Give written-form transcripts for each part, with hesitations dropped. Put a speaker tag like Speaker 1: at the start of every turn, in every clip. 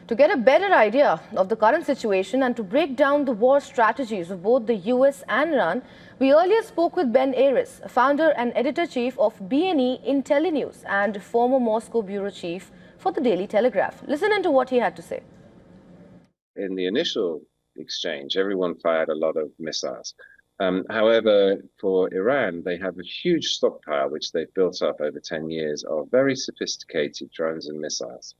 Speaker 1: To get a better idea of the current situation and to break down the war strategies of both the US and Iran, we earlier spoke with Ben Aris, founder and editor-chief of BNE IntelliNews and former Moscow bureau chief for the Daily Telegraph. Listen into what he had to say.
Speaker 2: In the initial exchange, everyone fired a lot of missiles. However, for Iran, they have a huge stockpile, which they've built up over 10 years, of very sophisticated drones and missiles.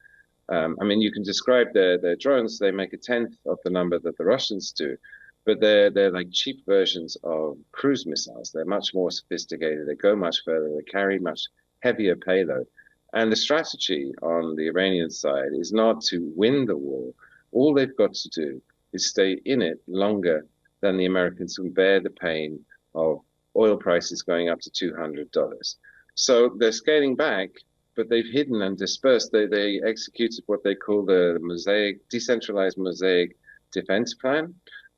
Speaker 2: You can describe their drones. They make a tenth of the number that the Russians do, but they're like cheap versions of cruise missiles. They're much more sophisticated. They go much further. They carry much heavier payload. And the strategy on the Iranian side is not to win the war. All they've got to do is stay in it longer than the Americans can bear the pain of oil prices going up to $200. So they're scaling back, but they've hidden and dispersed. They executed what they call the decentralized mosaic defense plan,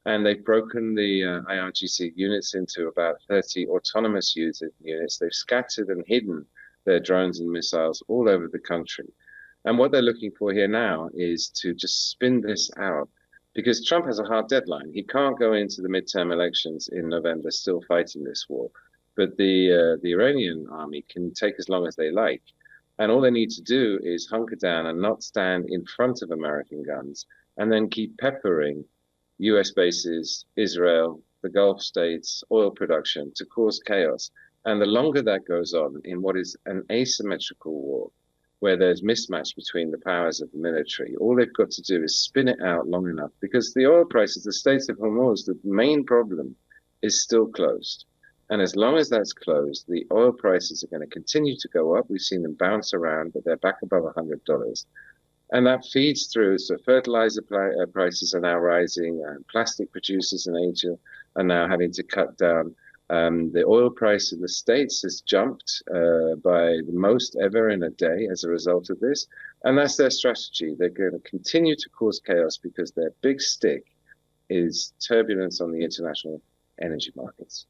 Speaker 2: and they've broken the IRGC units into about 30 autonomous units. They've scattered and hidden their drones and missiles all over the country. And what they're looking for here now is to just spin this out, because Trump has a hard deadline. He can't go into the midterm elections in November still fighting this war. But the Iranian army can take as long as they like. And all they need to do is hunker down and not stand in front of American guns, and then keep peppering US bases, Israel, the Gulf states, oil production to cause chaos. And the longer that goes on in what is an asymmetrical war, where there's mismatch between the powers of the military, all they've got to do is spin it out long enough, because the oil prices, the Straits of Hormuz, the main problem, is still closed. And as long as that's closed, the oil prices are going to continue to go up. We've seen them bounce around, but they're back above $100. And that feeds through. So fertilizer prices are now rising. Plastic producers in Asia are now having to cut down. The oil price in the States has jumped by the most ever in a day as a result of this. And that's their strategy. They're going to continue to cause chaos because their big stick is turbulence on the international energy markets.